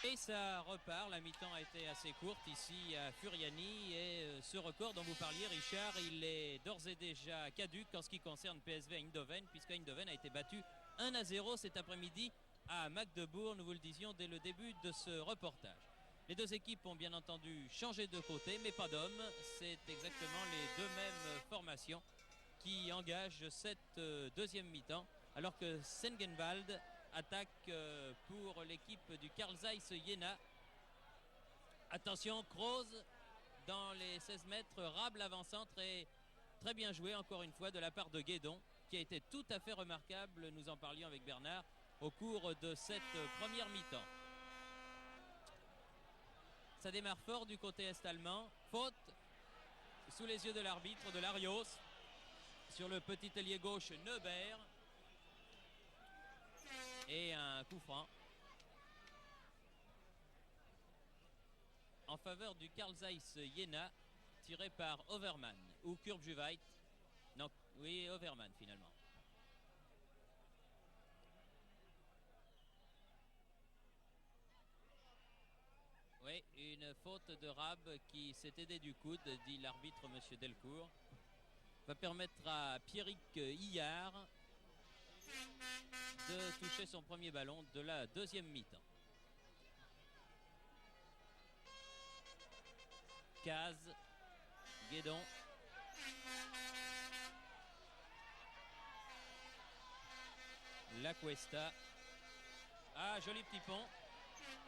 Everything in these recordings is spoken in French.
Et ça repart, la mi-temps a été assez courte ici à Furiani et ce record dont vous parliez Richard, il est d'ores et déjà caduc en ce qui concerne PSV Eindhoven puisque Eindhoven a été battu 1-0 cet après-midi à Magdebourg, nous vous le disions dès le début de ce reportage. Les deux équipes ont bien entendu changé de côté mais pas d'hommes, c'est exactement les deux mêmes formations qui engagent cette deuxième mi-temps alors que Sengenwald attaque pour l'équipe du Carl Zeiss Jena. Attention, Kroos dans les 16 mètres, rable avant-centre et très bien joué encore une fois de la part de Guédon qui a été tout à fait remarquable, nous en parlions avec Bernard, au cours de cette première mi-temps. Ça démarre fort du côté est-allemand, faute sous les yeux de l'arbitre de Larios sur le petit ailier gauche Neubert. Et un coup franc en faveur du Carl Zeiss Jena tiré par Overman ou Kurbjuweit. Non, oui, Overman finalement. Oui, une faute de Rab qui s'est aidé du coude, dit l'arbitre monsieur Delcourt. Va permettre à Pierrick Hillard de toucher son premier ballon de la deuxième mi-temps. Caz, Guédon. La Cuesta. Ah, joli petit pont.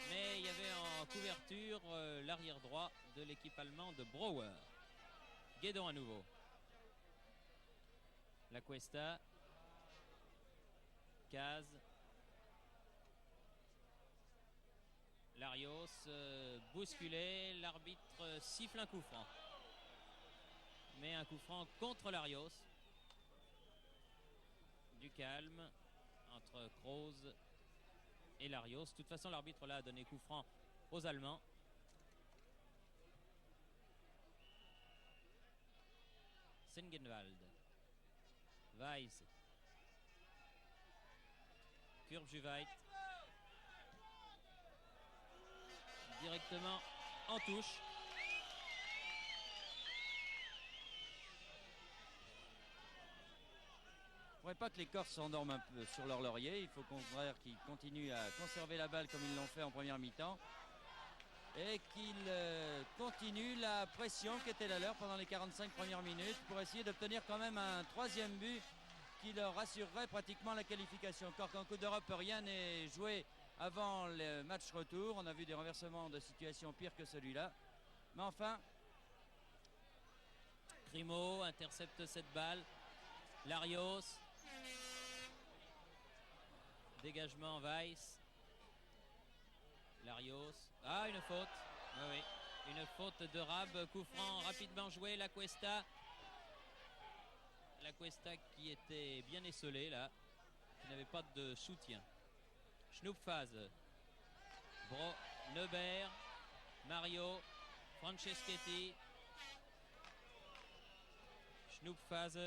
Mais il y avait en couverture l'arrière droit de l'équipe allemande Brouwer. Guédon à nouveau. La Cuesta. Caz. Larios bousculé. L'arbitre siffle un coup franc. Mais un coup franc contre Larios. Du calme entre Kroos et Larios. De toute façon, l'arbitre là a donné coup franc aux Allemands. Sengenwald. Weiss. Kurbjuweit. Directement en touche. Il ne faudrait pas que les Corses s'endorment un peu sur leur laurier. Il faut au contraire qu'ils continuent à conserver la balle comme ils l'ont fait en première mi-temps. Et qu'ils continuent la pression qui était la leur pendant les 45 premières minutes pour essayer d'obtenir quand même un troisième but qui leur assurerait pratiquement la qualification. Encore qu'en Coupe d'Europe, rien n'est joué avant le match retour. On a vu des renversements de situation pires que celui-là. Mais enfin... Grimaud intercepte cette balle. Larios. Dégagement Weiss. Larios. Ah, une faute. Oui, oui. Une faute de Rab. Coup franc rapidement joué. La Cuesta. La Cuesta qui était bien esselée là. Qui n'avait pas de soutien. Schnupfaz. Neubert. Mario. Franceschetti. Schnupfaz.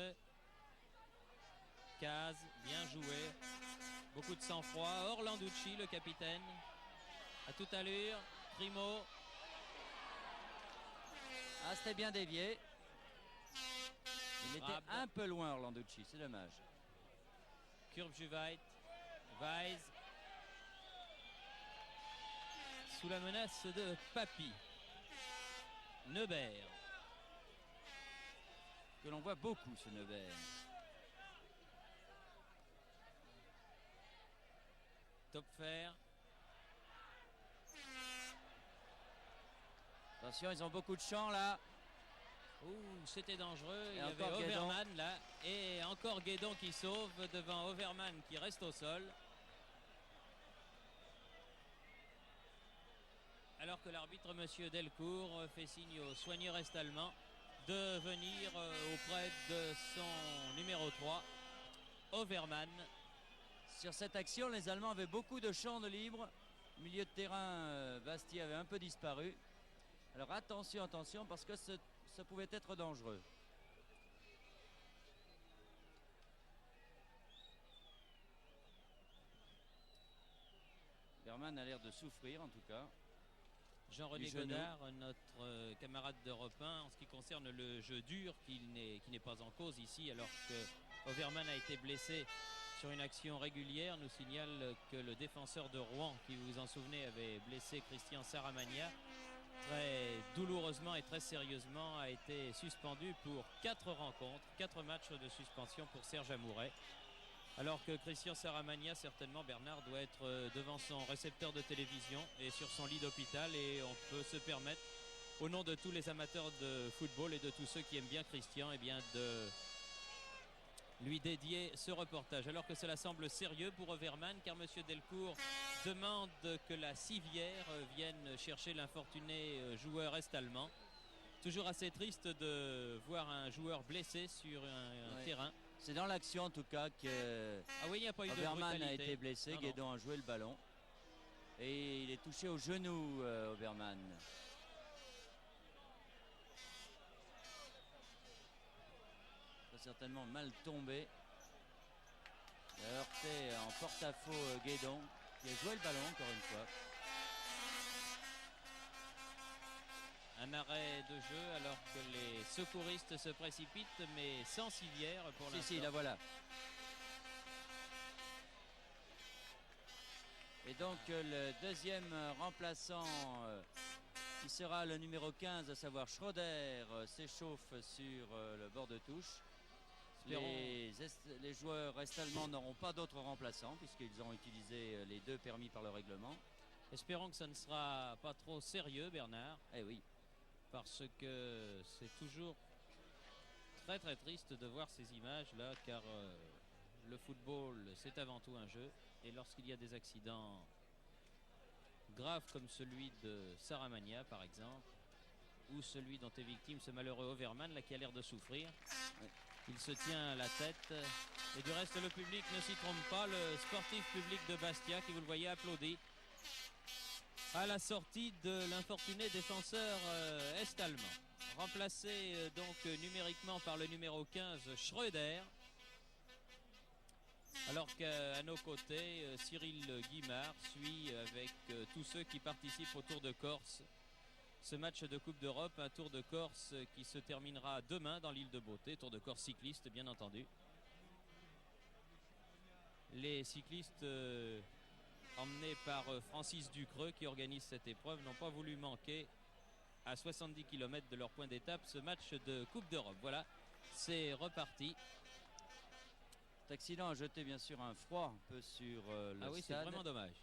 Caz. Bien joué. Beaucoup de sang-froid. Orlanducci, le capitaine. À toute allure. Primo. Ah, c'était bien dévié. Il était un peu loin, Orlanducci. C'est dommage. Kurbjuweit. Weiss. Sous la menace de Papi. Neubert. Que l'on voit beaucoup, ce Neubert. Topfer. Attention, ils ont beaucoup de champ là. Ouh, c'était dangereux. Il y encore avait Guédon. Overman là. Et encore Guédon qui sauve devant Overman qui reste au sol. Alors que l'arbitre monsieur Delcourt fait signe aux soigneurs est-allemands de venir auprès de son numéro 3, Overman. Sur cette action, les Allemands avaient beaucoup de champs de libre. Milieu de terrain, Bastier avait un peu disparu. Alors attention, attention, parce que ça pouvait être dangereux. Oberman a l'air de souffrir en tout cas. Jean-René Godard, notre camarade d'Europe 1, en ce qui concerne le jeu dur, qui n'est pas en cause ici, alors que Oberman a été blessé sur une action régulière, nous signale que le défenseur de Rouen, qui vous vous en souvenez, avait blessé Christian Saramagna très douloureusement et très sérieusement, a été suspendu pour 4 rencontres, 4 matchs de suspension pour Serge Amouret. Alors que Christian Saramagna, certainement, Bernard, doit être devant son récepteur de télévision et sur son lit d'hôpital, et on peut se permettre, au nom de tous les amateurs de football et de tous ceux qui aiment bien Christian, eh bien de lui dédier ce reportage. Alors que cela semble sérieux pour Oberman, car M. Delcourt demande que la civière vienne chercher l'infortuné joueur est-allemand. Toujours assez triste de voir un joueur blessé sur un terrain. C'est dans l'action en tout cas que il n'y a pas eu Oberman de a été blessé, Guédon a joué le ballon. Et il est touché au genou, Oberman. Il a certainement mal tombé. Il a heurté en porte-à-faux Guédon, qui a joué le ballon encore une fois. Un arrêt de jeu alors que les secouristes se précipitent, mais sans civière pour l'instant. Si, la voilà. Et donc le deuxième remplaçant, qui sera le numéro 15, à savoir Schroeder, s'échauffe sur le bord de touche. Les joueurs est-allemands n'auront pas d'autres remplaçants puisqu'ils ont utilisé les 2 permis par le règlement. Espérons que ça ne sera pas trop sérieux, Bernard. Eh oui. Parce que c'est toujours très très triste de voir ces images-là, car le football, c'est avant tout un jeu. Et lorsqu'il y a des accidents graves comme celui de Saramagna, par exemple, ou celui dont est victime ce malheureux Oberman, là, qui a l'air de souffrir, il se tient la tête. Et du reste, le public ne s'y trompe pas. Le sportif public de Bastia, qui, vous le voyez, applaudit à la sortie de l'infortuné défenseur est-allemand, remplacé donc numériquement par le numéro 15 Schroeder, alors qu'à nos côtés Cyril Guimard suit avec tous ceux qui participent au Tour de Corse ce match de Coupe d'Europe, un Tour de Corse qui se terminera demain dans l'île de Beauté, Tour de Corse cycliste bien entendu. Les cyclistes emmenés par Francis Ducreux, qui organise cette épreuve, n'ont pas voulu manquer à 70 km de leur point d'étape ce match de Coupe d'Europe. Voilà, c'est reparti. Cet accident a jeté bien sûr un froid un peu sur le stade. Ah oui, c'est vraiment dommage.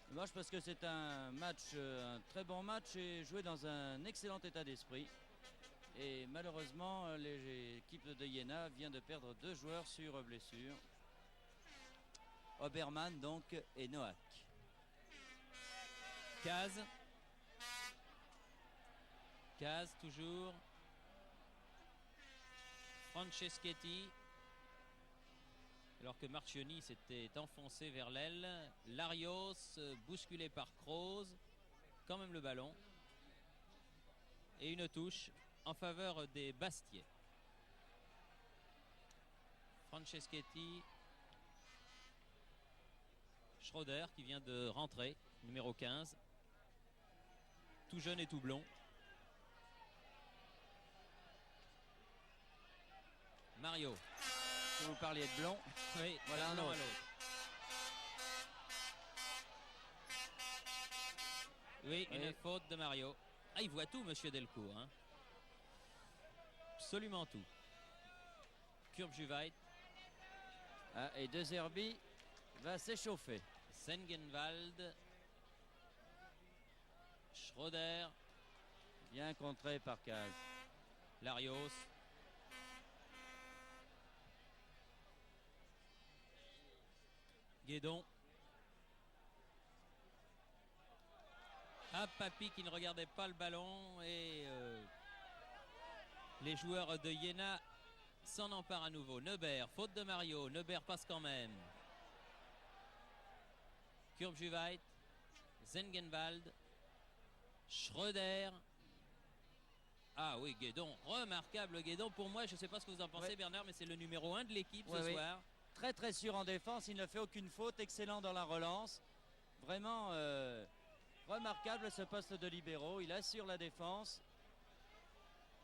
Dommage parce que c'est un match, un très bon match et joué dans un excellent état d'esprit. Et malheureusement, l'équipe de Jena vient de perdre 2 joueurs sur blessure. Oberman donc et Noack. Caz toujours. Franceschetti. Alors que Marchioni s'était enfoncé vers l'aile. Larios bousculé par Kroos. Quand même le ballon. Et une touche en faveur des Bastiais. Franceschetti. Schroeder qui vient de rentrer, numéro 15. Tout jeune et tout blond. Mario. Si vous parliez de blond, oui, voilà un blond autre. à l'autre. Oui, une faute de Mario. Ah, il voit tout, monsieur Delcourt. Hein. Absolument tout. Kurb Juvait. Ah, et De Zerbi va s'échauffer. Sengenwald. Schroeder. Bien contré par Caz. Larios. Guédon. Ah, Papy qui ne regardait pas le ballon et les joueurs de Jena s'en emparent à nouveau. Neubert, faute de Mario. Neubert passe quand même. Kurb Juvait. Sengenwald. Schroeder. Ah oui, Guédon, remarquable Guédon. Pour moi, je ne sais pas ce que vous en pensez, Bernard, mais c'est le numéro 1 de l'équipe ce soir. Très très sûr en défense, il ne fait aucune faute, excellent dans la relance. Vraiment remarquable ce poste de libéraux. Il assure la défense.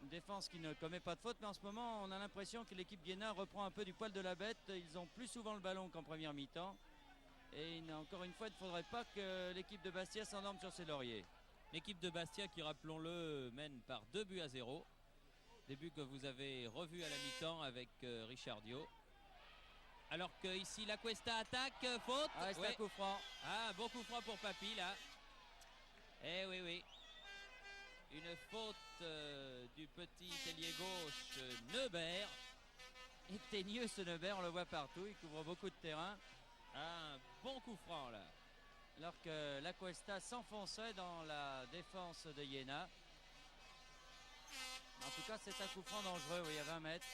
Une défense qui ne commet pas de faute, mais en ce moment, on a l'impression que l'équipe Guénin reprend un peu du poil de la bête. Ils ont plus souvent le ballon qu'en première mi-temps. Et encore une fois, il ne faudrait pas que l'équipe de Bastia s'endorme sur ses lauriers. L'équipe de Bastia qui, rappelons-le, mène par 2-0. Des buts que vous avez revus à la mi-temps avec Richard Dio. Alors que ici la Cuesta attaque, faute. Ah, c'est un coup franc. Ah, bon coup franc pour Papy là. Eh oui, oui. Une faute du petit ailier gauche Neubert. Et teigneux ce Neubert, on le voit partout, il couvre beaucoup de terrain. Un bon coup franc là. Alors que la Cuesta s'enfonçait dans la défense de Iéna. En tout cas, c'est un coup franc dangereux, oui, à 20 mètres.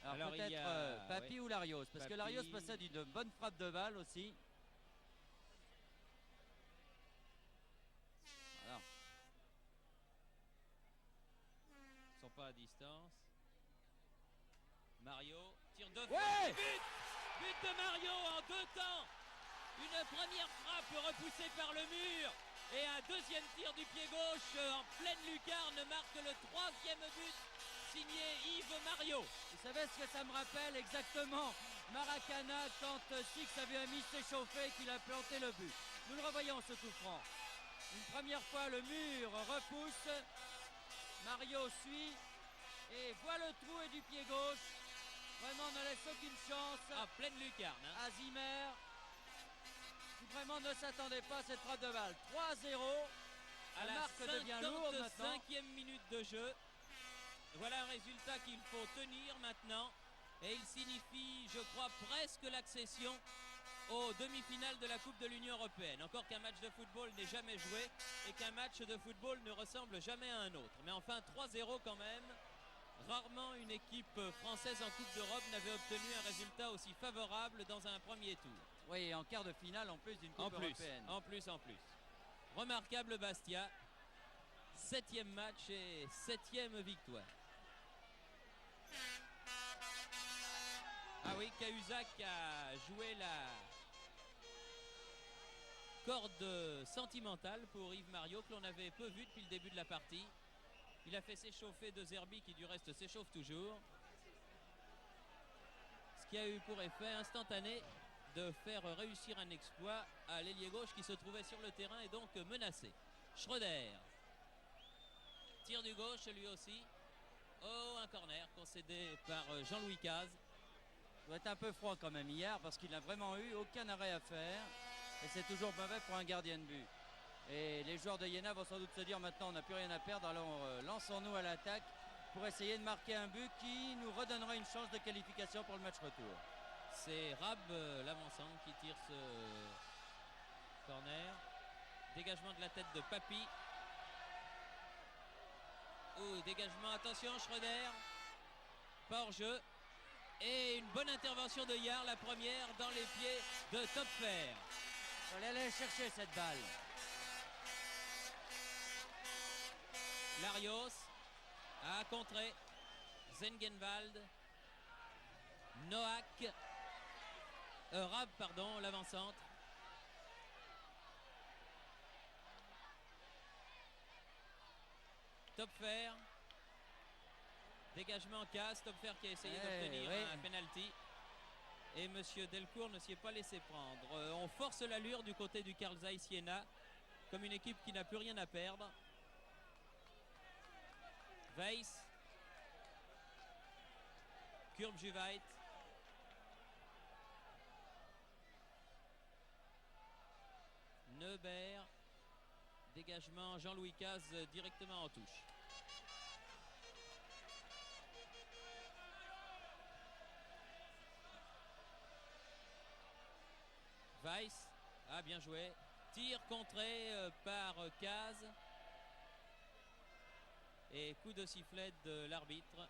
Alors peut-être Papy ou Larios, parce que Larios possède une bonne frappe de balle aussi. Voilà. Ils sont pas à distance. Mario tire de ouais, but de Mario en 2 temps. Une première frappe repoussée par le mur et un deuxième tir du pied gauche en pleine lucarne marque le 3e but signé Yves Mario. Vous savez ce que ça me rappelle exactement? Maracana quand Six avait mis s'échauffer et qu'il a planté le but. Nous le revoyons ce coup franc. Une première fois le mur repousse, Mario suit et voit le trou et du pied gauche. Vraiment ne laisse aucune chance. En pleine lucarne. À Zimmer, qui vraiment ne s'attendait pas à cette frappe de balle. 3-0. À la marque devient lourde maintenant. 55e minute de jeu. Voilà un résultat qu'il faut tenir maintenant. Et il signifie, je crois, presque l'accession aux demi-finales de la Coupe de l'Union Européenne. Encore qu'un match de football n'est jamais joué et qu'un match de football ne ressemble jamais à un autre. Mais enfin, 3-0 quand même. Rarement une équipe française en Coupe d'Europe n'avait obtenu un résultat aussi favorable dans un premier tour. Oui, et en quart de finale en plus d'une Coupe européenne. En plus. Remarquable Bastia. 7e match et 7e victoire. Ah oui, Cahuzac a joué la corde sentimentale pour Yves Mario que l'on avait peu vu depuis le début de la partie. Il a fait s'échauffer De Zerbi qui du reste s'échauffe toujours. Ce qui a eu pour effet instantané de faire réussir un exploit à l'ailier gauche qui se trouvait sur le terrain et donc menacé. Schröder. Tir du gauche lui aussi. Oh, un corner concédé par Jean-Louis Caz. Il doit être un peu froid quand même hier parce qu'il n'a vraiment eu aucun arrêt à faire. Et c'est toujours mauvais pour un gardien de but. Et les joueurs de Iéna vont sans doute se dire maintenant on n'a plus rien à perdre, alors lançons-nous à l'attaque pour essayer de marquer un but qui nous redonnera une chance de qualification pour le match retour. C'est Rab, l'avancement, qui tire ce corner. Dégagement de la tête de Papy. Oh, dégagement, attention, Schröder. Pas hors jeu. Et une bonne intervention de Yard, la première dans les pieds de Topfer. Il fallait aller chercher cette balle. Larios a contré. Zengenwald. Noack. Rab, pardon, l'avant-centre. Topfer. Dégagement Casse. Topfer qui a essayé d'obtenir un penalty. Et monsieur Delcourt ne s'y est pas laissé prendre. On force l'allure du côté du Carl Zeiss Jena comme une équipe qui n'a plus rien à perdre. Weiss. Kurbjuweit. Neubert. Dégagement Jean-Louis Caz directement en touche. Weiss. Ah, bien joué. Tir contré par Caz. Et coup de sifflet de l'arbitre.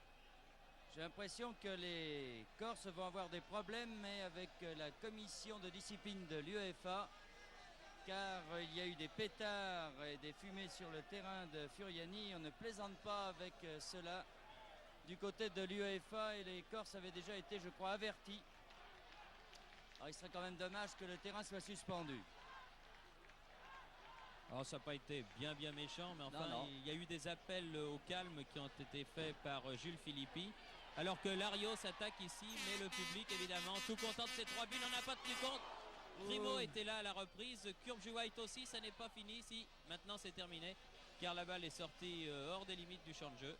J'ai l'impression que les Corses vont avoir des problèmes, mais avec la commission de discipline de l'UEFA, car il y a eu des pétards et des fumées sur le terrain de Furiani. On ne plaisante pas avec cela du côté de l'UEFA et les Corses avaient déjà été, je crois, avertis. Alors il serait quand même dommage que le terrain soit suspendu. Alors, ça n'a pas été bien méchant, mais enfin, Non. il y a eu des appels au calme qui ont été faits par Jules Philippi. Alors que Larios s'attaque ici, mais le public, évidemment, tout content de ces 3 buts, n'en a pas tenu compte. Primo était là à la reprise, White aussi, ça n'est pas fini. Si, maintenant c'est terminé, car la balle est sortie hors des limites du champ de jeu.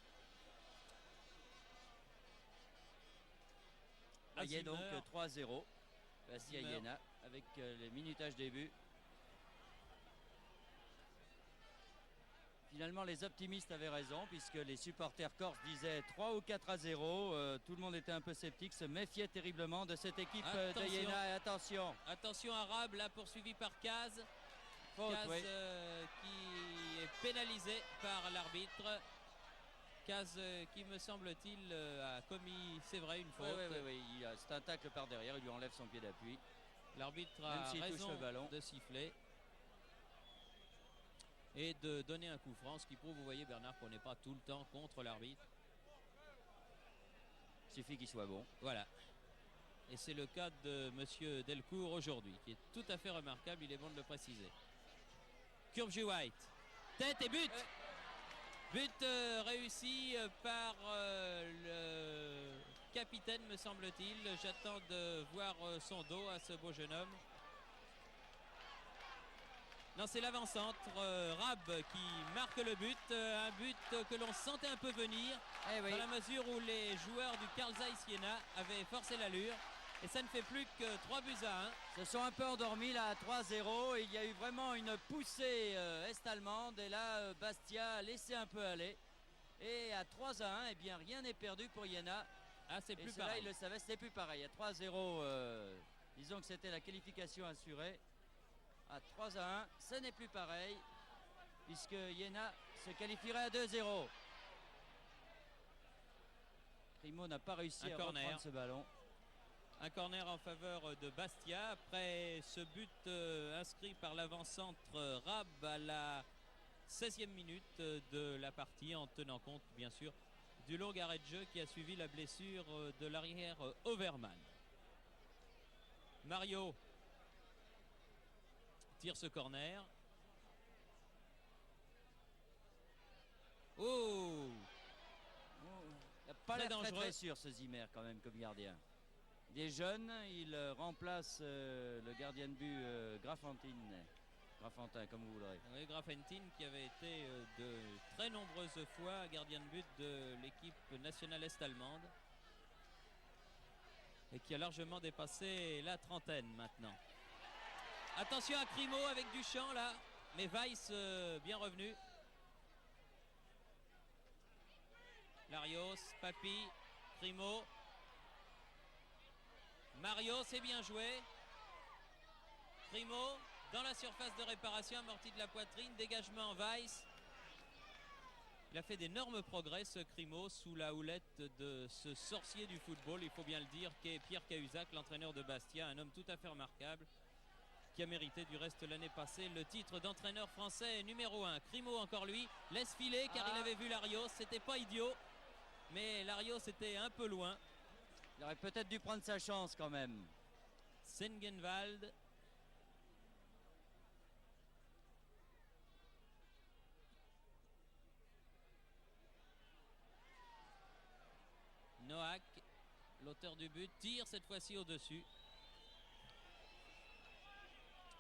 Il y a donc 3-0. Bastia Iéna avec les minutages des buts. Finalement, les optimistes avaient raison puisque les supporters corses disaient 3 ou 4-0. Tout le monde était un peu sceptique, se méfiait terriblement de cette équipe de Iéna. Et attention, Arabe, là poursuivi par Kaz. Faute, Kaz oui. Qui est pénalisé par l'arbitre. Kaz qui, me semble-t-il, a commis, c'est vrai, une faute. Oui. C'est un tacle par derrière, il lui enlève son pied d'appui. L'arbitre a raison de siffler et de donner un coup franc, ce qui prouve, vous voyez Bernard, qu'on n'est pas tout le temps contre l'arbitre. Il suffit qu'il soit bon. Voilà. Et c'est le cas de monsieur Delcourt aujourd'hui, qui est tout à fait remarquable, il est bon de le préciser. White, tête et but. But réussi par le capitaine, me semble-t-il. J'attends de voir son dos à ce beau jeune homme. Non, c'est l'avant-centre, Rab qui marque le but. Un but que l'on sentait un peu venir, dans la mesure où les joueurs du Carl Zeiss Jena avaient forcé l'allure. Et ça ne fait plus que 3-1. Se sont un peu endormis là à 3-0. Il y a eu vraiment une poussée est-allemande. Et là, Bastia a laissé un peu aller. Et à 3-1, eh bien, rien n'est perdu pour Jena. Ah, c'est plus pareil. Là, il le savait, c'était plus pareil. À 3-0, disons que c'était la qualification assurée. À 3-1, ce n'est plus pareil, puisque Jena se qualifierait à 2-0. Primo n'a pas réussi à reprendre ce ballon. Un corner en faveur de Bastia après ce but inscrit par l'avant-centre Rab à la 16e minute de la partie, en tenant compte bien sûr du long arrêt de jeu qui a suivi la blessure de l'arrière Overman. Mario tire ce corner. Oh, il n'a pas l'air très sûr ce Zimmer quand même comme gardien. Il est jeune, il remplace le gardien de but Grafentin comme vous voudrez. Oui, Grafentin qui avait été de très nombreuses fois gardien de but de l'équipe nationale est-allemande et qui a largement dépassé la trentaine maintenant. Attention à Crimo avec Duchamp là, mais Weiss bien revenu. Larios, Papi, Crimo. Mario, c'est bien joué. Crimo dans la surface de réparation, amorti de la poitrine, dégagement Weiss. Il a fait d'énormes progrès ce Crimo sous la houlette de ce sorcier du football, il faut bien le dire, qu'est Pierre Cahuzac, l'entraîneur de Bastia, un homme tout à fait remarquable, qui a mérité du reste l'année passée le titre d'entraîneur français numéro 1. Crimo encore lui, laisse filer car il avait vu Larios, c'était pas idiot, mais Larios était un peu loin. Il aurait peut-être dû prendre sa chance quand même. Sengenwald. Noack, l'auteur du but, tire cette fois-ci au-dessus.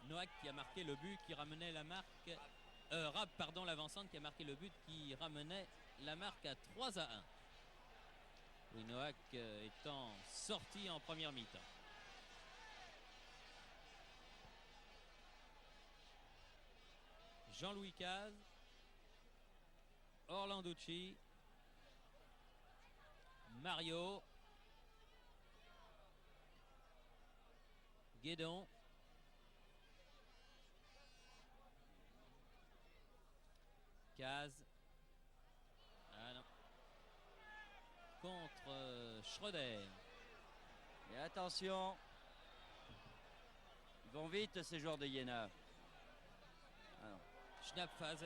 Noack qui a marqué le but qui ramenait la marque. Rab, pardon, l'avancante qui a marqué le but qui ramenait la marque à 3-1. Oui, Noack étant sorti en première mi-temps. Jean-Louis Caz, Orlanducci, Mario, Guédon, Caz, ah non, contre Schroeder. Et attention, ils vont vite ces joueurs de Jena. Schnappphase.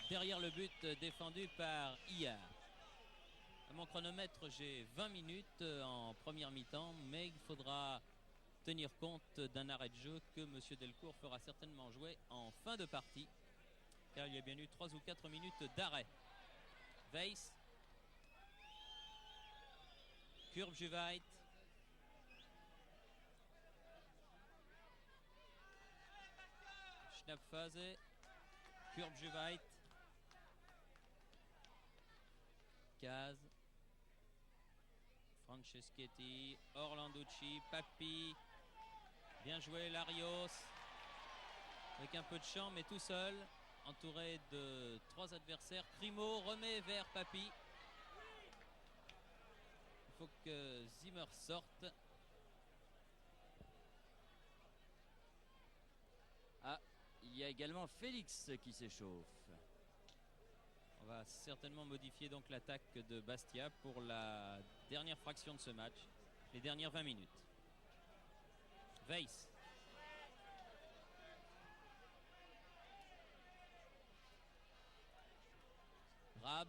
Derrière le but défendu par Iar. À mon chronomètre, j'ai 20 minutes en première mi-temps, mais il faudra tenir compte d'un arrêt de jeu que M. Delcourt fera certainement jouer en fin de partie, car il y a bien eu 3 ou 4 minutes d'arrêt. Weiss, Kurbjuweit, Schnappphase, Kurbjuweit, Kaz, Franceschetti, Orlanducci, Papi, bien joué Larios, avec un peu de champ mais tout seul, entouré de 3 adversaires. Crimo remet vers Papi. Il faut que Zimmer sorte. Ah, il y a également Félix qui s'échauffe. On va certainement modifier donc l'attaque de Bastia pour la dernière fraction de ce match, les dernières 20 minutes. Weiss. Rab.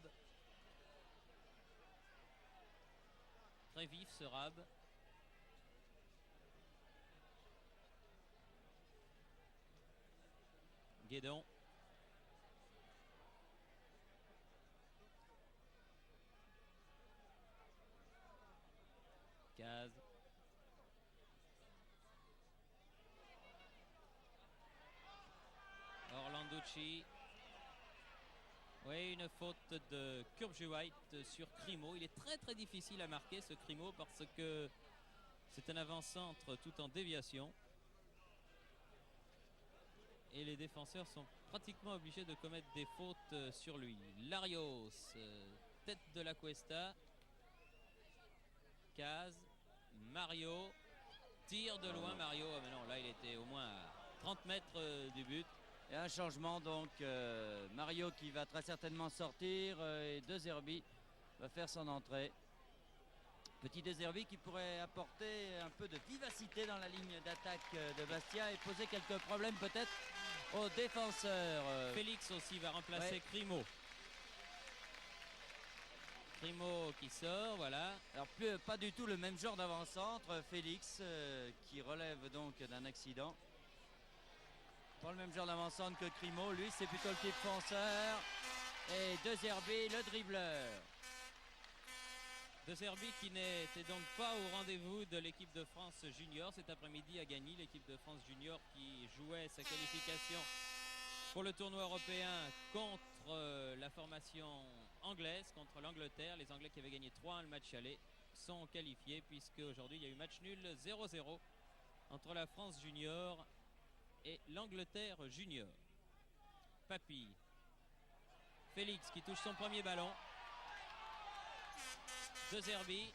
Très vif ce Rab. Guédon. Kaz. Orlanducci. Oui, une faute de Kurbjuweit sur Crimo. Il est très difficile à marquer ce Crimo parce que c'est un avant-centre tout en déviation. Et les défenseurs sont pratiquement obligés de commettre des fautes sur lui. Larios, tête de la Cuesta. Kaz, Mario, tire de loin Mario. Ah mais non, là il était au moins à 30 mètres du but. Et un changement donc, Mario qui va très certainement sortir et De Zerbi va faire son entrée. Petit De Zerbi qui pourrait apporter un peu de vivacité dans la ligne d'attaque de Bastia et poser quelques problèmes peut-être aux défenseurs. Félix aussi va remplacer Crimo. Crimo qui sort, voilà. Alors pas du tout le même genre d'avant-centre. Félix qui relève donc d'un accident. Pas le même genre d'avant-centre que Crimo. Lui c'est plutôt le type fonceur. Et De Zerbi le dribbleur. De Zerbi qui n'était donc pas au rendez-vous de l'équipe de France junior cet après-midi à Gagny. L'équipe de France junior qui jouait sa qualification pour le tournoi européen contre la formation anglaise, contre l'Angleterre. Les Anglais qui avaient gagné 3-1 le match aller sont qualifiés puisque aujourd'hui il y a eu match nul 0-0 entre la France junior et l'Angleterre junior. Papi. Félix qui touche son premier ballon. De Zerbi.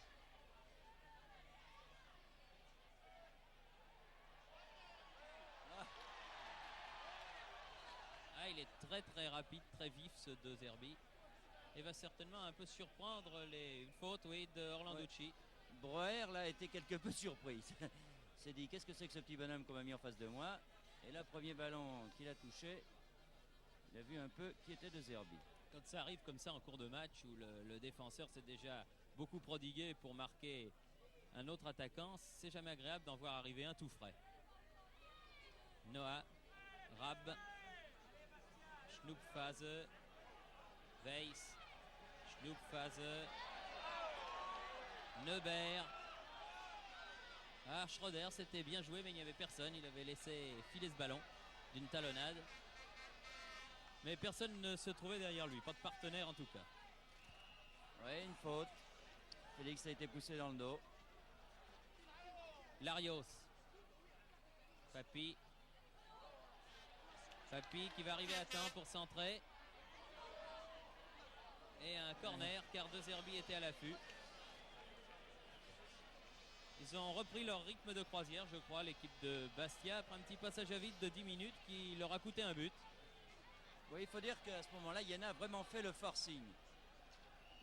Ah, il est très rapide, très vif ce De Zerbi. Et va certainement un peu surprendre une faute de Orlanducci. Breuer là a été quelque peu surprise. S'est dit qu'est-ce que c'est que ce petit bonhomme qu'on m'a mis en face de moi. Et là premier ballon qu'il a touché, il a vu un peu qui était De Zerbi. Quand ça arrive comme ça en cours de match où le défenseur s'est déjà beaucoup prodigué pour marquer un autre attaquant, c'est jamais agréable d'en voir arriver un tout frais. Noah, Rab, Schnappphase, Weiss, Schnappphase, Neubert. Ah, Schroeder, c'était bien joué mais il n'y avait personne, il avait laissé filer ce ballon d'une talonnade. Mais personne ne se trouvait derrière lui, pas de partenaire en tout cas. Oui, une faute. Félix a été poussé dans le dos. Larios. Papi. Papi qui va arriver à temps pour centrer. Et un corner car De Zerbi était à l'affût. Ils ont repris leur rythme de croisière, je crois, l'équipe de Bastia, après un petit passage à vide de 10 minutes qui leur a coûté un but. Oui, il faut dire qu'à ce moment-là, Yana a vraiment fait le forcing.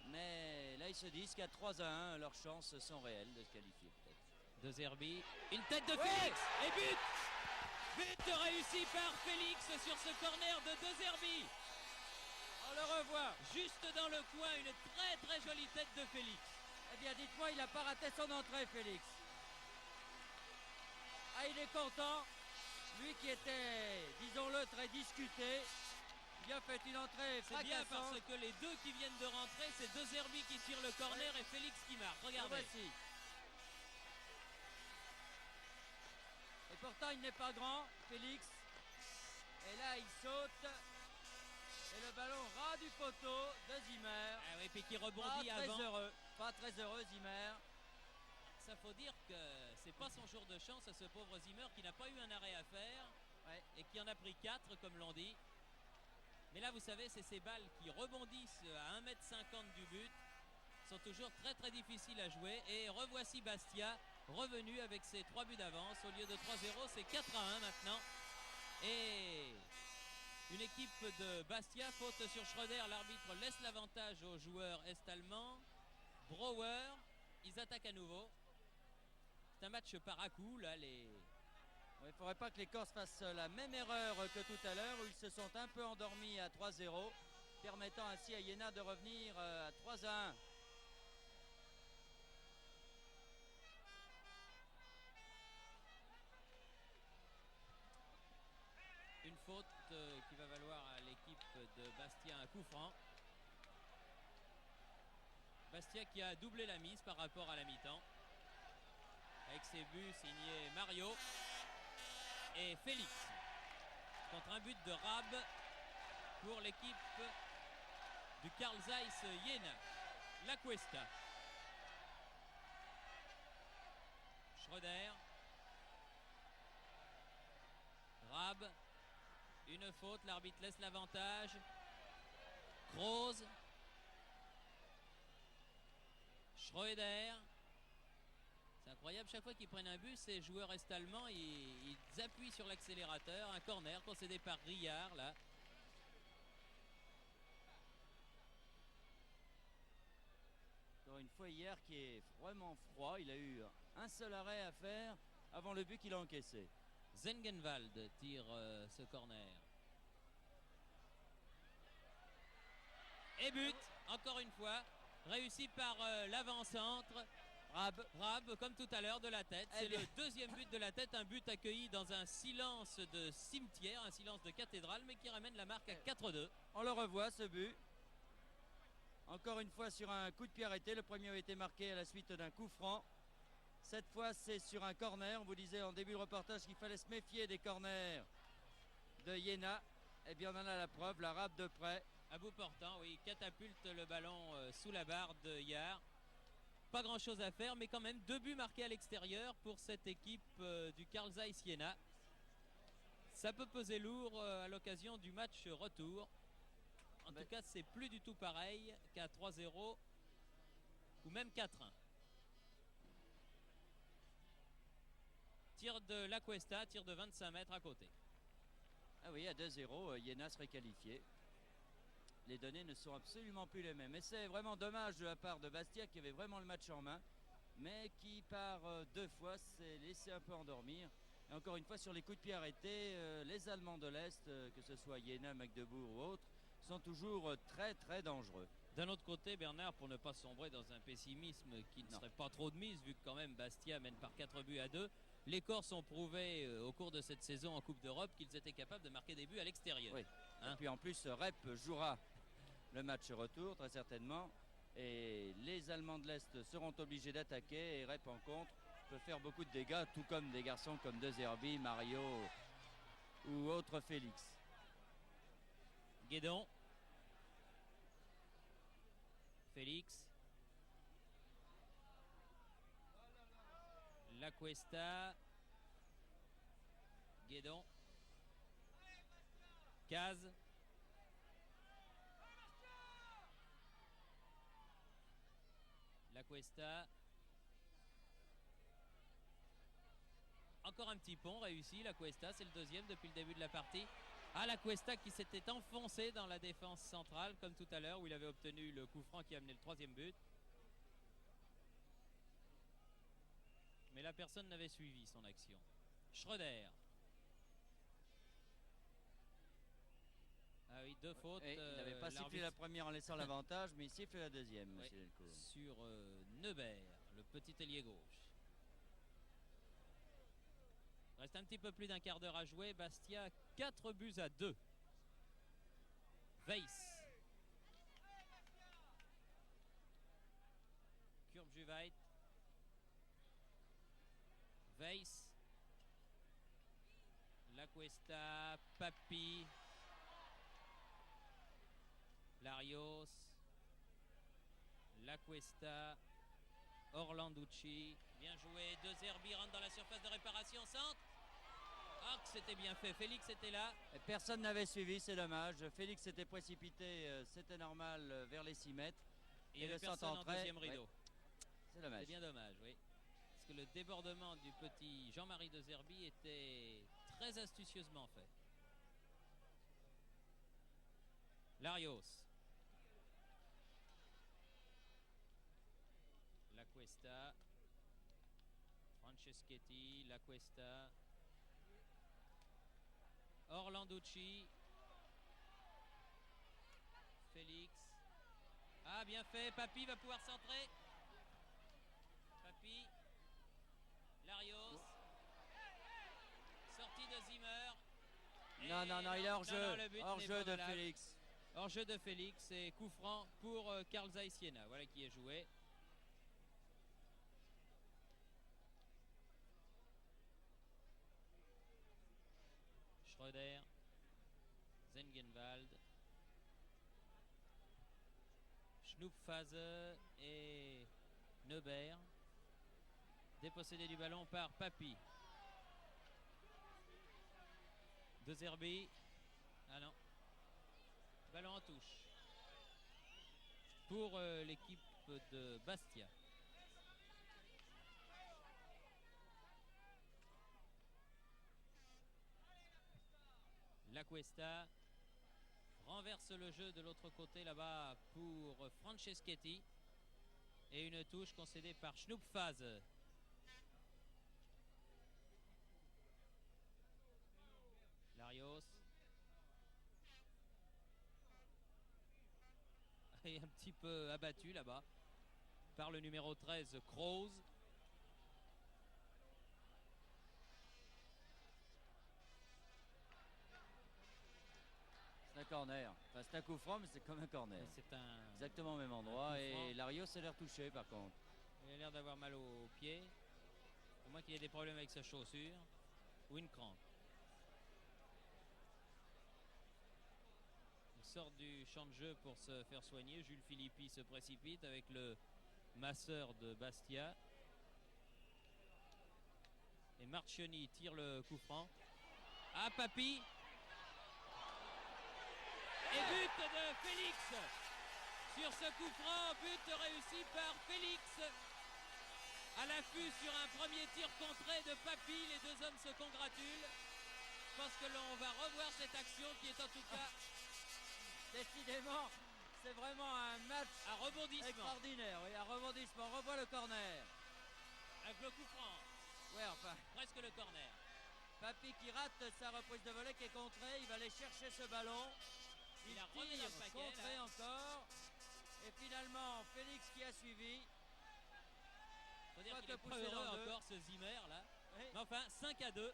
Mais là, ils se disent qu'à 3-1, leurs chances sont réelles de se qualifier peut-être. De Zerbi, une tête de Félix et but. But réussi par Félix sur ce corner de Zerbi. On le revoit juste dans le coin, une très jolie tête de Félix. Eh bien, dites-moi, il n'a pas raté son entrée, Félix. Ah, il est content. Lui qui était, disons-le, très discuté. Il a fait une entrée C'est bien fracassante. parce que les deux qui viennent de rentrer, c'est De Zerbi qui tire le corner et Félix qui marque. Le Regardez. voici. Et pourtant, il n'est pas grand, Félix. Et là, il saute. Et le ballon ras du poteau de Zimmer. Ah oui, puis qui Pas rebondit très avant. heureux. Pas très heureux, Zimmer. Ça faut dire que c'est pas son jour de chance à ce pauvre Zimmer qui n'a pas eu un arrêt à faire Ouais. et qui en a pris 4 comme l'on dit. Mais là vous savez c'est ces balles qui rebondissent à 1,50 m du but. Sont toujours très très difficiles à jouer et revoici Bastia revenu avec ses 3 buts d'avance. Au lieu de 3-0 c'est 4-1 maintenant. Et une équipe de Bastia, faute sur Schröder, l'arbitre laisse l'avantage aux joueurs est-allemands. Brouwer, ils attaquent à nouveau. C'est un match par à coup là les... Il ne faudrait pas que les Corses fassent la même erreur que tout à l'heure où ils se sont un peu endormis à 3-0, permettant ainsi à Iéna de revenir à 3-1. Une faute qui va valoir à l'équipe de Bastia un coup franc. Bastia qui a doublé la mise par rapport à la mi-temps. Avec ses buts signés Mario et Félix. Contre un but de Rab pour l'équipe du Carl Zeiss Jena. La Cuesta. Schröder. Rab. Une faute, l'arbitre laisse l'avantage. Kroos. Schröder. C'est incroyable, chaque fois qu'ils prennent un but, ces joueurs est-allemands, ils appuient sur l'accélérateur. Un corner concédé par Rillard là. Encore une fois hier qui est vraiment froid, il a eu un seul arrêt à faire avant le but qu'il a encaissé. Zengenwald tire ce corner. Et but, encore une fois, réussi par l'avant-centre. Rab, comme tout à l'heure, de la tête. C'est le deuxième but de la tête, un but accueilli dans un silence de cimetière, un silence de cathédrale, mais qui ramène la marque à 4-2. On le revoit ce but. Encore une fois sur un coup de pied arrêté. Le premier a été marqué à la suite d'un coup franc. Cette fois, c'est sur un corner. On vous disait en début de reportage qu'il fallait se méfier des corners de Jena. Eh bien, on en a la preuve. La Rab de près. À bout portant, oui, catapulte le ballon sous la barre de Yard. Pas grand chose à faire, mais quand même 2 buts marqués à l'extérieur pour cette équipe du Carl Zeiss Jena. Ça peut peser lourd à l'occasion du match retour. En tout cas, c'est plus du tout pareil qu'à 3-0 ou même 4-1. Tir de La Cuesta, tir de 25 mètres à côté. Ah oui, à 2-0, Jena serait qualifié. Les données ne sont absolument plus les mêmes. Et c'est vraiment dommage de la part de Bastia qui avait vraiment le match en main, mais qui par 2 fois s'est laissé un peu endormir. Et encore une fois, sur les coups de pied arrêtés, les Allemands de l'Est, que ce soit Jena, Magdebourg ou autres, sont toujours très très dangereux. D'un autre côté, Bernard, pour ne pas sombrer dans un pessimisme qui ne serait pas trop de mise, vu que quand même Bastia mène par 4-2, les Corses ont prouvé au cours de cette saison en Coupe d'Europe qu'ils étaient capables de marquer des buts à l'extérieur. Oui. Et puis en plus, Rep jouera le match retour très certainement. Et les Allemands de l'Est seront obligés d'attaquer. Et Rep en contre peut faire beaucoup de dégâts, tout comme des garçons comme De Zerbi, Mario ou autre Félix. Guédon. Félix. La Cuesta. Guédon. Caz. La Cuesta. Encore un petit pont réussi, la Cuesta, c'est le deuxième depuis le début de la partie. Ah, la Cuesta qui s'était enfoncé dans la défense centrale comme tout à l'heure où il avait obtenu le coup franc qui a amené le 3e but. Mais là, personne n'avait suivi son action. Schröder. Ah oui, 2 fautes. Il n'avait pas sifflé la première en laissant l'avantage, mais il siffle la deuxième, monsieur Delcourt. Sur Neubert, le petit ailier gauche. Reste un petit peu plus d'un quart d'heure à jouer. Bastia 4-2. Weiss. Kurbjuweit. Weiss. La Cuesta. Papi. Larios. La Cuesta. Orlanducci. Bien joué. De Zerbi rentre dans la surface de réparation. Centre. Ah, que c'était bien fait. Félix était là. Et personne n'avait suivi, c'est dommage. Félix s'était précipité, c'était normal, vers les 6 mètres. Et il y avait personne en deuxième rideau. Ouais. C'est dommage. C'est bien dommage, oui. Parce que le débordement du petit Jean-Marie de Zerbi était très astucieusement fait. Larios. La Cuesta. Franceschetti. La Cuesta. Orlanducci. Félix. Ah, bien fait. Papi va pouvoir centrer. Papi. Larios. Sortie de Zimmer. Non, il est hors jeu. Hors jeu de valable. Félix. Hors jeu de Félix et coup franc pour Carl Zeiss Siena. Voilà qui est joué. Schröder. Zengenwald. Schnupfhase et Neubert. Dépossédé du ballon par Papi. De Zerbi. Ah non. Ballon en touche. Pour l'équipe de Bastia. La Cuesta renverse le jeu de l'autre côté là-bas pour Franceschetti. Et une touche concédée par Schnupfhase. Larios. Et un petit peu abattu là-bas par le numéro 13 Kroos. C'est un corner. Enfin, c'est un coup franc, mais c'est comme un corner. C'est un Exactement au même endroit. Et Larios a l'air touché par contre. Il a l'air d'avoir mal au pied. À moins qu'il ait des problèmes avec sa chaussure. Ou une crampe. Il sort du champ de jeu pour se faire soigner. Jules Philippi se précipite avec le masseur de Bastia. Et Marchioni tire le coup franc. Ah, Papi. Et but de Félix. Sur ce coup franc, but réussi par Félix. À l'affût sur un premier tir contré de Papi. Les deux hommes se congratulent. Je pense que l'on va revoir cette action qui est en tout cas... Décidément, c'est vraiment un match un rebondissement extraordinaire. Oui, un rebondissement. On revoit le corner. Avec le coup franc. Ouais, enfin. Presque le corner. Papi qui rate sa reprise de volée qui est contrée. Il va aller chercher ce ballon. Il a remis le paquet. Contré encore. Et finalement, Félix qui a suivi. Faut dire qu'il est pas heureux encore ce Zimmer là. Oui. Mais enfin, 5-2.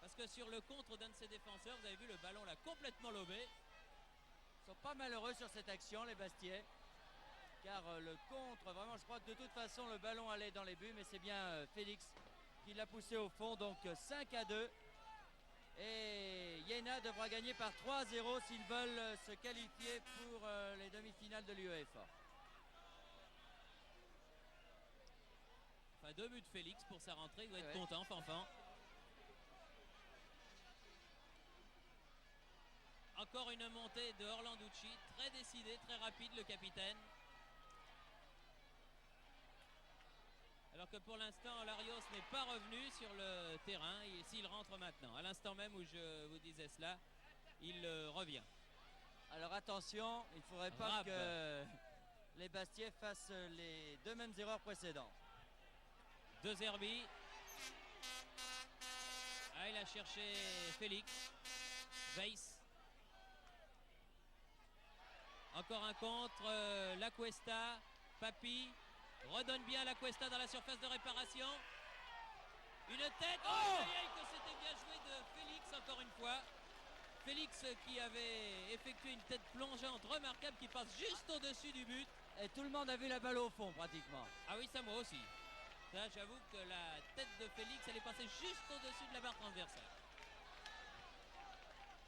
Parce que sur le contre d'un de ses défenseurs, vous avez vu le ballon là complètement lobé. Ils sont pas malheureux sur cette action, les Bastiais. Car le contre, vraiment, je crois que de toute façon, le ballon allait dans les buts. Mais c'est bien Félix qui l'a poussé au fond. Donc 5-2. Et Jena devra gagner par 3-0 s'ils veulent se qualifier pour les demi-finales de l'UEFA. Enfin, 2 buts de Félix pour sa rentrée. Il doit être content, Fanfan. Encore une montée de Orlanducci, très décidé, très rapide le capitaine. Alors que pour l'instant, Larios n'est pas revenu sur le terrain. S'il rentre maintenant, à l'instant même où je vous disais cela, il revient. Alors attention, il ne faudrait pas que les Bastiais fassent les deux mêmes erreurs précédentes. De Zerbi. Ah, il a cherché Félix. Weiss. Encore un contre, La Cuesta, Papi, redonne bien La Cuesta dans la surface de réparation. Une tête. Oh, aïe, aïe, aïe, que c'était bien joué de Félix encore une fois. Félix qui avait effectué une tête plongeante remarquable qui passe juste au-dessus du but. Et tout le monde a vu la balle au fond pratiquement. Ah oui, ça moi aussi. Ça, j'avoue que la tête de Félix, elle est passée juste au-dessus de la barre transversale.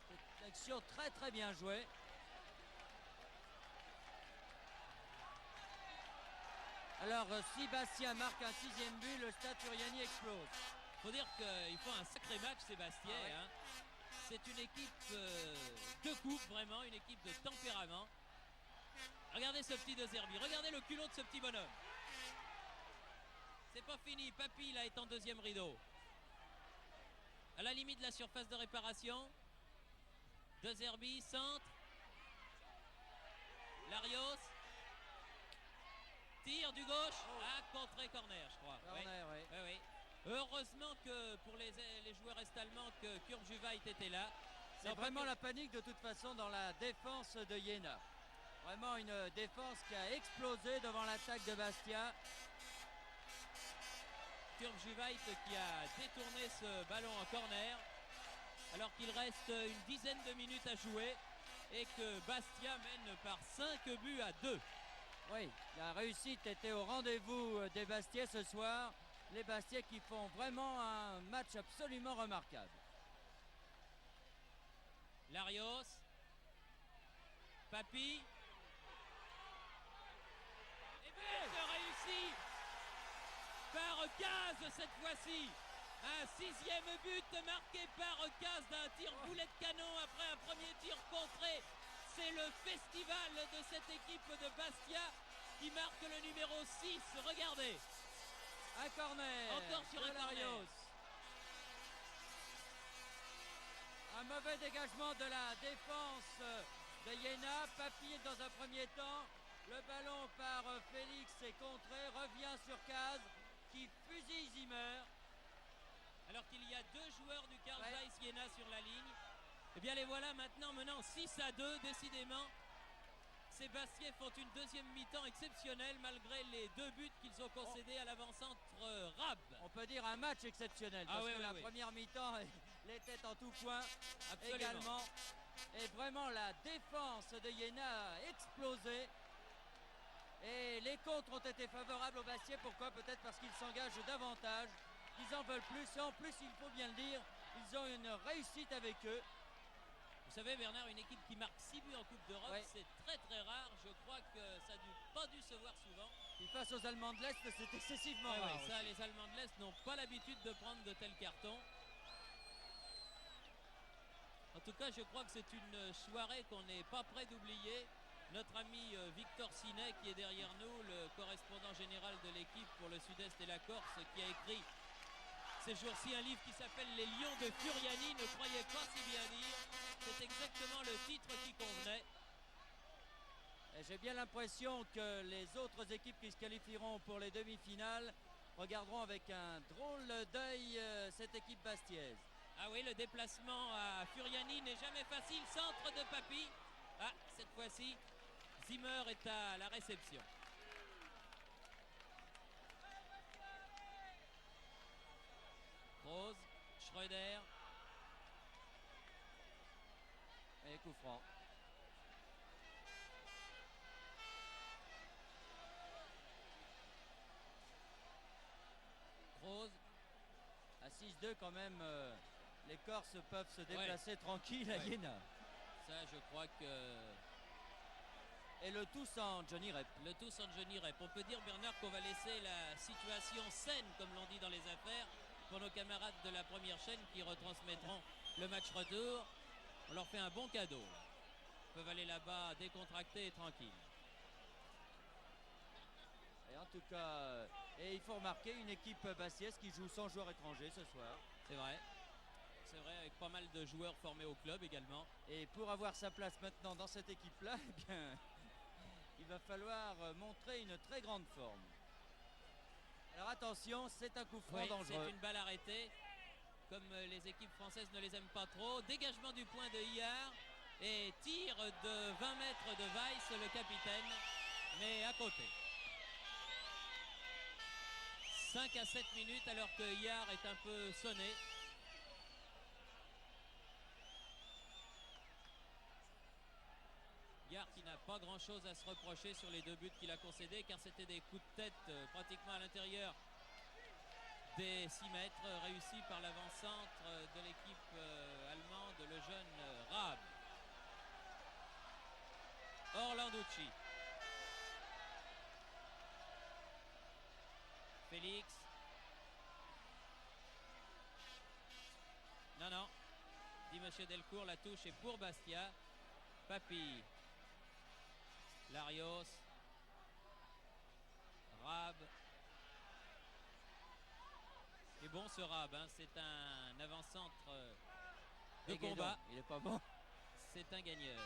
C'est une action très très bien jouée. Alors, si Bastien marque un 6e but, le Stade Furiani explose. Faut dire qu'il faut un sacré match, Sébastien. Ah ouais. Hein. C'est une équipe de coupe, vraiment, une équipe de tempérament. Regardez ce petit De Zerbi, regardez le culot de ce petit bonhomme. C'est pas fini, Papy là est en deuxième rideau. À la limite de la surface de réparation. De Zerbi, centre. Larios. Tir du gauche. Ah, contré corner, je crois. Corner, oui. Oui, oui. Heureusement que pour les joueurs est-allemands que Kurt Juvait était là. C'est vraiment la panique de toute façon dans la défense de Jena. Vraiment une défense qui a explosé devant l'attaque de Bastia. Kurt Juvait qui a détourné ce ballon en corner alors qu'il reste une dizaine de minutes à jouer et que Bastia mène par 5 buts à 2. Oui, la réussite était au rendez-vous des Bastiais ce soir. Les Bastiais qui font vraiment un match absolument remarquable. Larios. Papy. Et but réussi par Caz cette fois-ci. Un 6e but marqué par Caz d'un tir boulet de canon après un premier tir contré. C'est le festival de cette équipe de Bastia qui marque le numéro 6. Regardez. Un corner. Encore sur un Larios. Un mauvais dégagement de la défense de Jena. Papy est dans un premier temps. Le ballon par Félix est contré. Revient sur Caz qui fusille Zimmer. Alors qu'il y a 2 joueurs du Carl Zeiss Jena sur la ligne. Eh bien les voilà maintenant menant 6-2 décidément. Ces Bastiais font une deuxième mi-temps exceptionnelle malgré les 2 buts qu'ils ont concédés à l'avant-centre Rab. On peut dire un match exceptionnel parce que la première mi-temps les têtes en tout point. Absolument. Également. Et vraiment la défense de Jena a explosé. Et les contres ont été favorables aux Bastiais. Pourquoi? Peut-être parce qu'ils s'engagent davantage. Ils en veulent plus. Et en plus, il faut bien le dire, ils ont une réussite avec eux. Vous savez Bernard, une équipe qui marque 6 buts en Coupe d'Europe, c'est très très rare. Je crois que ça n'a pas dû se voir souvent. Et face aux Allemands de l'Est, c'est excessivement rare. Ça, les Allemands de l'Est n'ont pas l'habitude de prendre de tels cartons. En tout cas, je crois que c'est une soirée qu'on n'est pas prêt d'oublier. Notre ami Victor Sinet, qui est derrière nous, le correspondant général de l'équipe pour le Sud-Est et la Corse, qui a écrit ces jours-ci un livre qui s'appelle Les Lions de Furiani, ne croyez pas si bien dire. C'est exactement le titre qui convenait. J'ai bien l'impression que les autres équipes qui se qualifieront pour les demi-finales regarderont avec un drôle d'œil cette équipe bastiaise. Ah oui, le déplacement à Furiani n'est jamais facile. Centre de Papy. Ah, cette fois-ci, Zimmer est à la réception. Rose, Schröder. Et coup franc. Rose. À 6-2 quand même, les Corses peuvent se déplacer tranquille à Jena. Ça, je crois que... Et le tout sans Johnny Rep. Le tout sans Johnny Rep. On peut dire, Bernard, qu'on va laisser la situation saine, comme l'on dit dans les affaires, pour nos camarades de la première chaîne qui retransmettront le match retour. On leur fait un bon cadeau. Ils peuvent aller là-bas décontractés et tranquilles. Et en tout cas, et il faut remarquer une équipe bastiaise qui joue sans joueurs étrangers ce soir. C'est vrai. C'est vrai, avec pas mal de joueurs formés au club également. Et pour avoir sa place maintenant dans cette équipe-là, eh bien, il va falloir montrer une très grande forme. Alors attention, c'est un coup franc dangereux. C'est une balle arrêtée. Comme les équipes françaises ne les aiment pas trop. Dégagement du point de Iar. Et tir de 20 mètres de Weiss, le capitaine. Mais à côté. 5 à 7 minutes alors que Yard est un peu sonné. Yard qui n'a pas grand chose à se reprocher sur les 2 buts qu'il a concédés, car c'était des coups de tête pratiquement à l'intérieur des 6 mètres réussis par l'avant-centre de l'équipe allemande, le jeune Raab. Orlanducci. Félix. Non, dit Monsieur Delcourt, la touche est pour Bastia. Papy. Larios. Raab. Et bon ce Raab, hein, c'est un avant-centre de Et Guédon, combat. il est pas bon. C'est un gagneur.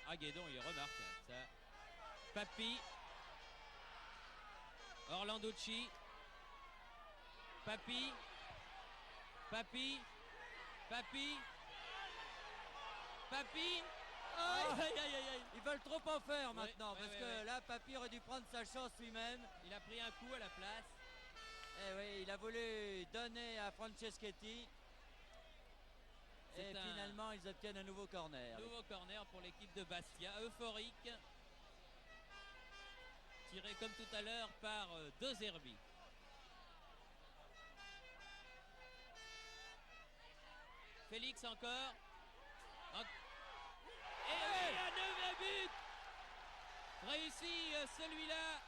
Ah, Guédon, il est remarquable, ça. Papy. Orlanducci. Papy. Papy. Papy. Papy. Oh, aïe, aïe, aïe, aïe. Ils veulent trop en faire maintenant, oui, parce oui, que oui. là, Papy aurait dû prendre sa chance lui-même. Il a pris un coup à la place. Eh oui, il a voulu donner à Franceschetti. Et finalement, ils obtiennent un nouveau corner. Nouveau corner pour l'équipe de Bastia, euphorique. Tiré comme tout à l'heure par De Zerbi. Félix encore. Et oui, un 9e but. Réussi celui-là.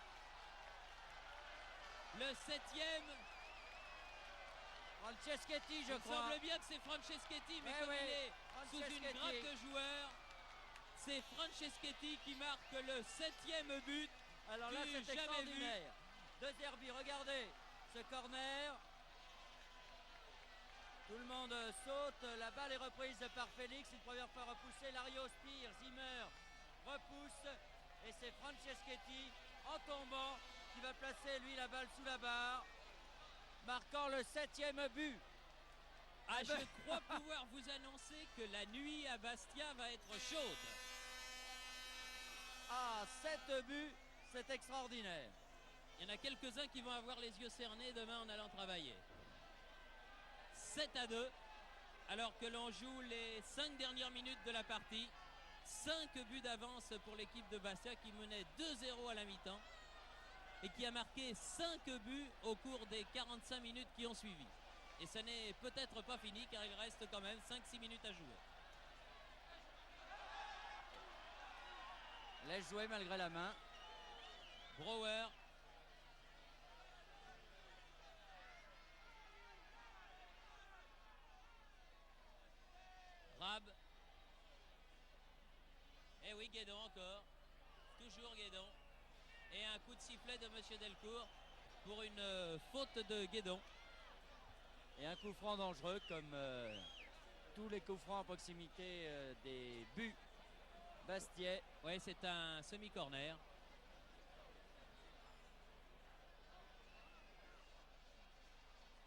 Le 7e. Franceschetti, je Il me crois. semble bien que c'est Franceschetti, mais Eh comme oui, il est sous une Franceschetti. grappe de joueurs, c'est Franceschetti qui marque le 7e but. Alors là, du c'est jamais extraordinaire. De Zerbi, regardez ce corner. Tout le monde saute. La balle est reprise par Félix. Une première fois repoussée. Larios tire. Zimmer repousse. Et c'est Franceschetti en tombant qui va placer lui la balle sous la barre, marquant le 7e but. Ah, je crois pouvoir vous annoncer que la nuit à Bastia va être chaude. Ah, 7 buts, c'est extraordinaire. Il y en a quelques-uns qui vont avoir les yeux cernés demain en allant travailler. 7-2, alors que l'on joue les 5 dernières minutes de la partie. 5 buts d'avance pour l'équipe de Bastia qui menait 2-0 à la mi-temps et qui a marqué 5 buts au cours des 45 minutes qui ont suivi. Et ça n'est peut-être pas fini car il reste quand même 5-6 minutes à jouer. Laisse jouer malgré la main. Brouwer. Raab. Et oui, Guédon encore. Toujours Guédon. Et un coup de sifflet de Monsieur Delcourt pour une faute de Guédon. Et un coup franc dangereux comme tous les coups francs à proximité des buts Bastiais. Oui, c'est un semi-corner.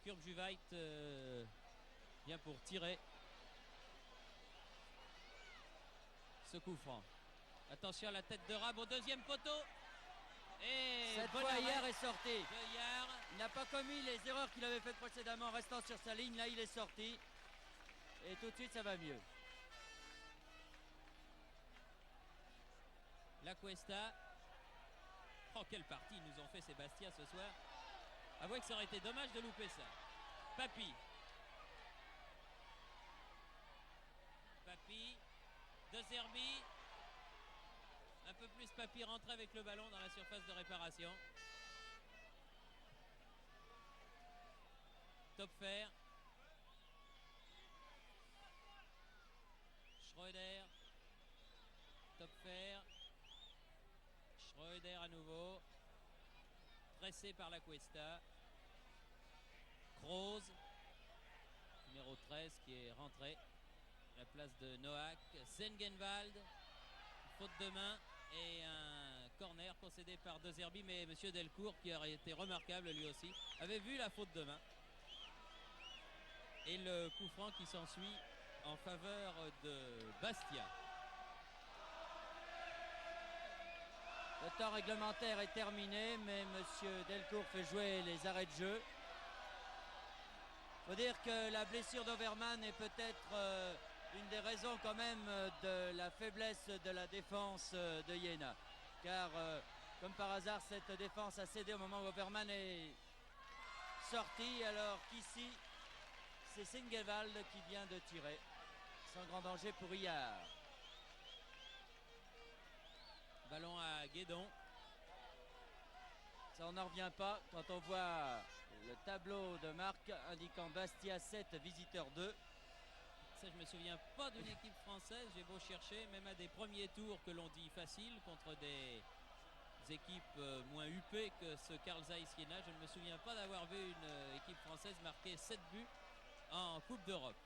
Kurbjuweit vient pour tirer ce coup franc. Attention à la tête de Raab au 2e poteau. Et Cette bon fois, arrêt Yard est sorti. de Yard. Il n'a pas commis les erreurs qu'il avait faites précédemment en restant sur sa ligne. Là, il est sorti. Et tout de suite, ça va mieux. La Cuesta. Oh, quelle partie ils nous ont fait ces Bastia ce soir. Avouez que ça aurait été dommage de louper ça. Papy. Papy. De Zerbi. Un peu plus Papy rentre avec le ballon dans la surface de réparation. Topfer. Schröder. Topfer. Schröder à nouveau. Pressé par la Cuesta. Kroos. Numéro 13 qui est rentré à la place de Noack. Sengenwald. Faute de main et un corner concédé par De Zerbi, mais Monsieur Delcourt, qui aurait été remarquable lui aussi, avait vu la faute de main. Et le coup franc qui s'ensuit en faveur de Bastia. Le temps réglementaire est terminé, mais M. Delcourt fait jouer les arrêts de jeu. Il faut dire que la blessure d'Overman est peut-être une des raisons quand même de la faiblesse de la défense de Jena. Car comme par hasard, cette défense a cédé au moment où Overman est sorti, alors qu'ici, c'est Singevald qui vient de tirer. Sans grand danger pour Iard. Ballon à Guédon. Ça, on n'en revient pas quand on voit le tableau de marque indiquant Bastia 7, visiteur 2. Ça, je me souviens pas d'une équipe française. J'ai beau chercher, même à des premiers tours que l'on dit faciles contre des équipes moins huppées que ce Carl Zeiss Jena. Je ne me souviens pas d'avoir vu une équipe française marquer 7 buts en Coupe d'Europe.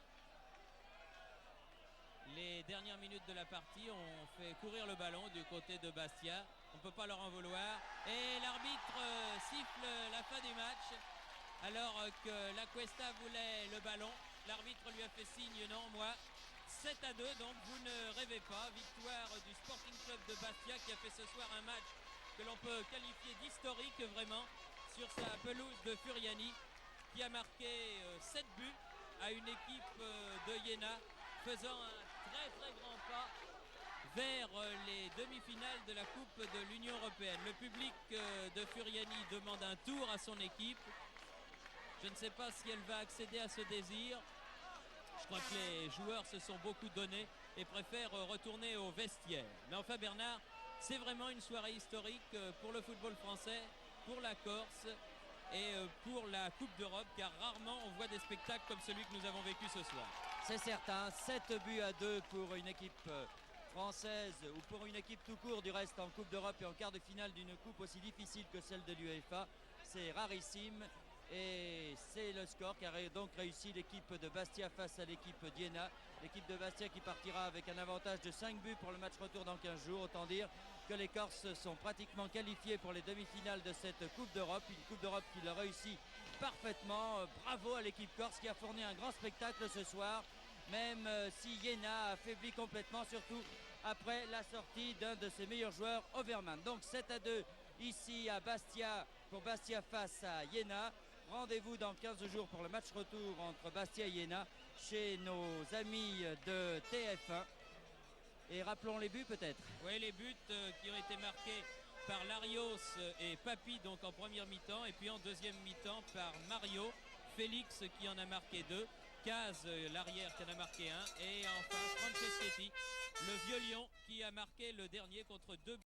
Les dernières minutes de la partie, on fait courir le ballon du côté de Bastia. On ne peut pas leur en vouloir. Et l'arbitre siffle la fin du match. Alors que la Cuesta voulait le ballon, l'arbitre lui a fait signe non, moi. 7-2, donc vous ne rêvez pas. Victoire du Sporting Club de Bastia qui a fait ce soir un match que l'on peut qualifier d'historique vraiment sur sa pelouse de Furiani, qui a marqué 7 buts à une équipe de Jena, faisant un très grand pas vers les demi-finales de la Coupe de l'Union européenne. Le public de Furiani demande un tour à son équipe. Je ne sais pas si elle va accéder à ce désir. Je crois que les joueurs se sont beaucoup donnés et préfèrent retourner au vestiaire. Mais enfin Bernard, c'est vraiment une soirée historique pour le football français, pour la Corse et pour la Coupe d'Europe, car rarement on voit des spectacles comme celui que nous avons vécu ce soir. C'est certain, 7-2 pour une équipe française ou pour une équipe tout court du reste en Coupe d'Europe et en quart de finale d'une coupe aussi difficile que celle de l'UEFA. C'est rarissime et c'est le score qui a donc réussi l'équipe de Bastia face à l'équipe d'Iéna. L'équipe de Bastia qui partira avec un avantage de 5 buts pour le match retour dans 15 jours. Autant dire que les Corses sont pratiquement qualifiés pour les demi-finales de cette Coupe d'Europe. Une Coupe d'Europe qui leur réussit parfaitement. Bravo à l'équipe corse qui a fourni un grand spectacle ce soir. Même si Jena a affaibli complètement, surtout après la sortie d'un de ses meilleurs joueurs, Overman. Donc 7-2 ici à Bastia, pour Bastia face à Jena. Rendez-vous dans 15 jours pour le match retour entre Bastia et Jena chez nos amis de TF1. Et rappelons les buts peut-être. Oui, les buts qui ont été marqués par Larios et Papi donc en première mi-temps, et puis en deuxième mi-temps par Mario, Félix qui en a marqué 2, Caz l'arrière qui en a marqué 1, et enfin Franceschetti, le vieux lion qui a marqué le dernier contre 2 buts.